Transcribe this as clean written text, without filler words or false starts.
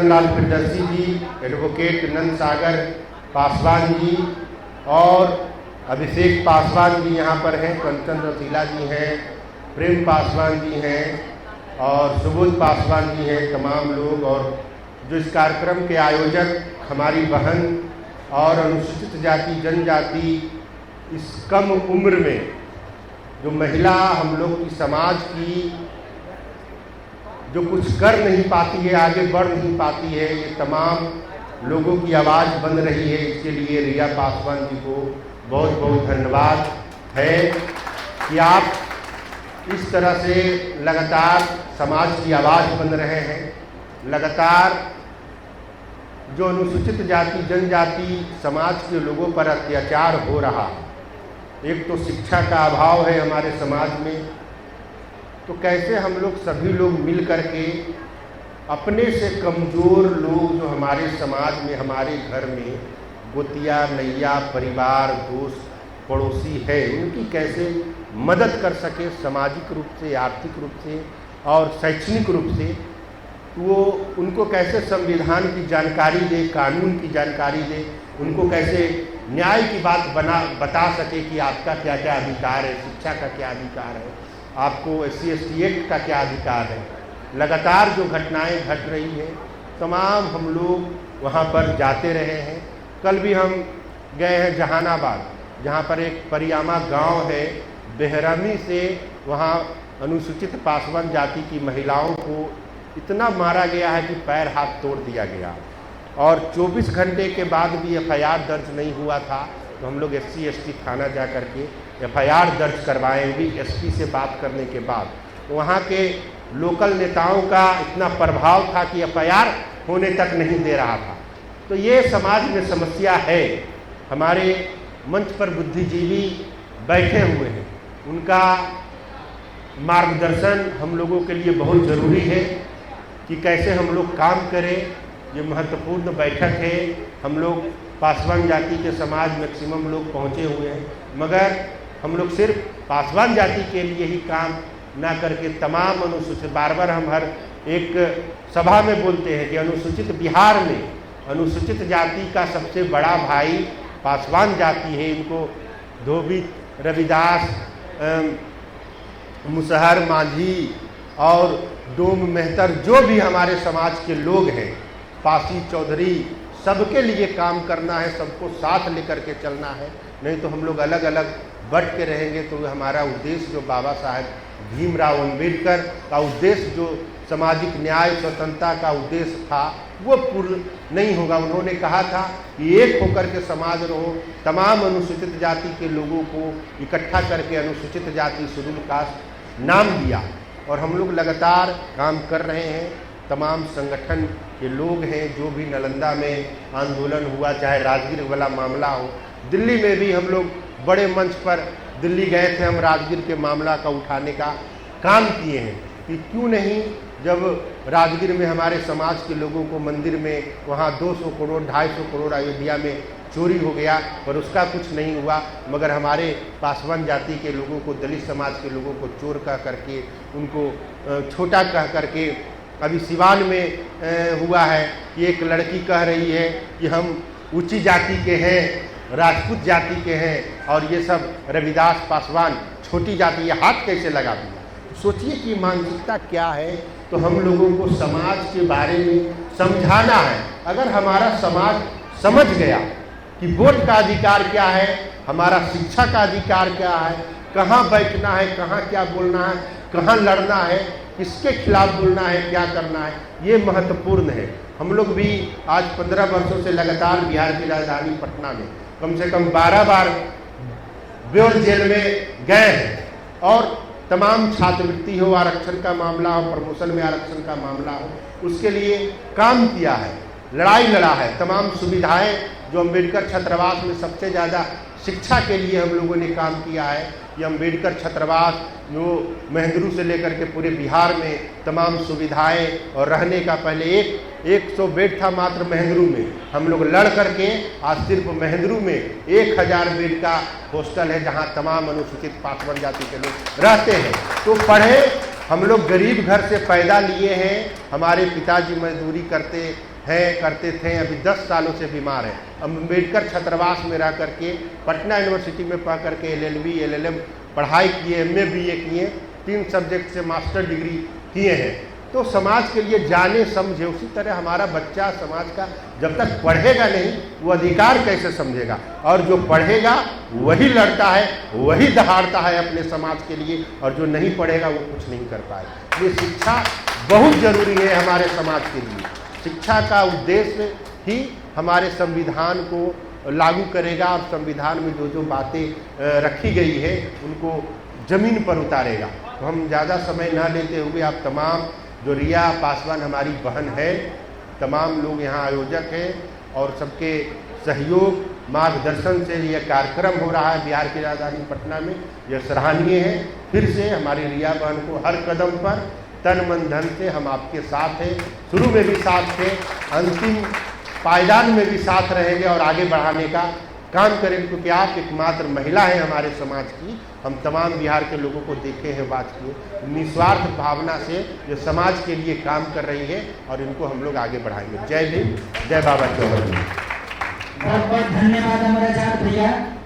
लाल प्रियदर्शी जी, advocate नंद सागर पासवान जी और अभिषेक पासवान जी यहाँ पर हैं, कंचन रसीला जी हैं, प्रेम पासवान जी हैं और सुबोध पासवान जी हैं, तमाम लोग। और जो इस कार्यक्रम के आयोजक हमारी बहन और अनुसूचित जाति जनजाति इस कम उम्र में जो महिला हम लोग की समाज की जो कुछ कर नहीं पाती है, आगे बढ़ नहीं पाती है, ये तमाम लोगों की आवाज़ बन रही है। इसके लिए रिया पासवान जी को बहुत बहुत धन्यवाद है कि आप इस तरह से लगातार समाज की आवाज़ बन रहे हैं। लगातार जो अनुसूचित जाति जनजाति समाज के लोगों पर अत्याचार हो रहा, एक तो शिक्षा का अभाव है हमारे समाज में, तो कैसे हम लोग सभी लोग मिल कर के अपने से कमज़ोर लोग जो हमारे समाज में, हमारे घर में गोतिया नैया परिवार दोस्त पड़ोसी है, उनकी कैसे मदद कर सके सामाजिक रूप से, आर्थिक रूप से और शैक्षणिक रूप से। वो उनको कैसे संविधान की जानकारी दे, कानून की जानकारी दे, उनको कैसे न्याय की बात बता सके कि आपका क्या क्या अधिकार है, शिक्षा का क्या अधिकार है, आपको SC/ST एक्ट का क्या अधिकार है। लगातार जो घटनाएं घट रही हैं, तमाम हम लोग वहाँ पर जाते रहे हैं। कल भी हम गए हैं जहानाबाद, जहाँ पर एक परियामा गांव है, बेहरामी से वहाँ अनुसूचित पासवान जाति की महिलाओं को इतना मारा गया है कि पैर हाथ तोड़ दिया गया और 24 घंटे के बाद भी FIR दर्ज नहीं हुआ था। तो हम लोग SC/ST थाना जा कर के FIR दर्ज करवाएं, भी SP से बात करने के बाद। तो वहाँ के लोकल नेताओं का इतना प्रभाव था कि FIR होने तक नहीं दे रहा था। तो ये समाज में समस्या है। हमारे मंच पर बुद्धिजीवी बैठे हुए हैं, उनका मार्गदर्शन हम लोगों के लिए बहुत ज़रूरी है कि कैसे हम लोग काम करें। ये महत्वपूर्ण बैठक है। हम लोग पासवान जाति के समाज मैक्सिमम लोग पहुँचे हुए हैं, मगर हम लोग सिर्फ पासवान जाति के लिए ही काम ना करके तमाम अनुसूचित, बार बार हम हर एक सभा में बोलते हैं कि अनुसूचित बिहार में अनुसूचित जाति का सबसे बड़ा भाई पासवान जाति है। इनको धोबी, रविदास, मुसहर, मांझी और डोम मेहतर जो भी हमारे समाज के लोग हैं, पासी, चौधरी, सबके लिए काम करना है, सबको साथ लेकर के चलना है। नहीं तो हम लोग अलग अलग बट के रहेंगे तो हमारा उद्देश्य जो बाबा साहेब भीमराव अम्बेडकर का उद्देश्य, जो सामाजिक न्याय स्वतंत्रता का उद्देश्य था, वो पूर्ण नहीं होगा। उन्होंने कहा था कि एक होकर के समाज रहो, तमाम अनुसूचित जाति के लोगों को इकट्ठा करके अनुसूचित जाति शेड्यूल कास्ट नाम दिया और हम लोग लगातार काम कर रहे हैं। तमाम संगठन के लोग हैं, जो भी नालंदा में आंदोलन हुआ, चाहे राजगीर वाला मामला हो, दिल्ली में भी हम लोग बड़े मंच पर दिल्ली गए थे, हम राजगीर के मामला का उठाने का काम किए हैं कि क्यों नहीं, जब राजगीर में हमारे समाज के लोगों को मंदिर में वहाँ 200 करोड़ 250 करोड़ अयोध्या में चोरी हो गया पर उसका कुछ नहीं हुआ, मगर हमारे पासवान जाति के लोगों को, दलित समाज के लोगों को चोर कह करके, उनको छोटा कह करके। अभी सिवान में हुआ है कि एक लड़की कह रही है कि हम ऊंची जाति के हैं, राजपूत जाति के हैं और ये सब रविदास पासवान छोटी जाति, ये हाथ कैसे लगा दिया। सोचिए कि मानसिकता क्या है। तो हम लोगों को समाज के बारे में समझाना है। अगर हमारा समाज समझ गया कि वोट का अधिकार क्या है, हमारा शिक्षा का अधिकार क्या है, कहाँ बैठना है, कहाँ क्या बोलना है, कहाँ लड़ना है, किसके खिलाफ बोलना है, क्या करना है, ये महत्वपूर्ण है। हम लोग भी आज 15 वर्षों से लगातार बिहार की राजधानी पटना में कम से कम 12 बार ब्योर जेल में गए हैं और तमाम छात्रवृत्ति हो, आरक्षण का मामला हो, प्रमोशन में आरक्षण का मामला हो, उसके लिए काम किया है, लड़ाई लड़ा है। तमाम सुविधाएं जो अम्बेडकर छात्रावास में सबसे ज़्यादा शिक्षा के लिए हम लोगों ने काम किया है, ये अम्बेडकर छात्रावास जो महेंद्रू से लेकर के पूरे बिहार में तमाम सुविधाएं और रहने का, पहले 100 बेड था मात्र महेंद्रू में, हम लोग लड़ करके आज सिर्फ महेंद्रू में 1000 बेड का हॉस्टल है जहां तमाम अनुसूचित पासवान जाति के लोग रहते हैं। तो पढ़े, हम लोग गरीब घर से पैदा लिए हैं, हमारे पिताजी मजदूरी करते हैं, करते थे, अभी 10 सालों से बीमार हैं। अम्बेडकर छात्रावास में रह करके पटना यूनिवर्सिटी में पढ़ करके LLB LLM पढ़ाई किए, MA BA किए, 3 सब्जेक्ट से मास्टर डिग्री किए हैं। तो समाज के लिए जाने समझे। उसी तरह हमारा बच्चा समाज का जब तक पढ़ेगा नहीं, वो अधिकार कैसे समझेगा? और जो पढ़ेगा वही लड़ता है, वही दहाड़ता है अपने समाज के लिए, और जो नहीं पढ़ेगा वो कुछ नहीं कर पाएगा। ये शिक्षा बहुत ज़रूरी है हमारे समाज के लिए। शिक्षा का उद्देश्य ही हमारे संविधान को लागू करेगा और संविधान में जो जो बातें रखी गई है उनको ज़मीन पर उतारेगा। तो हम ज़्यादा समय ना लेते हुए आप तमाम, जो रिया पासवान हमारी बहन है, तमाम लोग यहाँ आयोजक हैं और सबके सहयोग मार्गदर्शन से यह कार्यक्रम हो रहा है बिहार की राजधानी पटना में, यह सराहनीय है। फिर से हमारी रिया बहन को हर कदम पर तन मन धन से हम आपके साथ हैं, शुरू में भी साथ थे, अंतिम पायदान में भी साथ रहेंगे और आगे बढ़ाने का काम करेंगे, क्योंकि आप एकमात्र महिला हैं हमारे समाज की। हम तमाम बिहार के लोगों को देखे हैं, बात किए, निस्वार्थ भावना से ये समाज के लिए काम कर रही है और इनको हम लोग आगे बढ़ाएंगे। जय भीम, जय बाबा चौधरी। बहुत बहुत धन्यवाद हमारे छात्र भैया।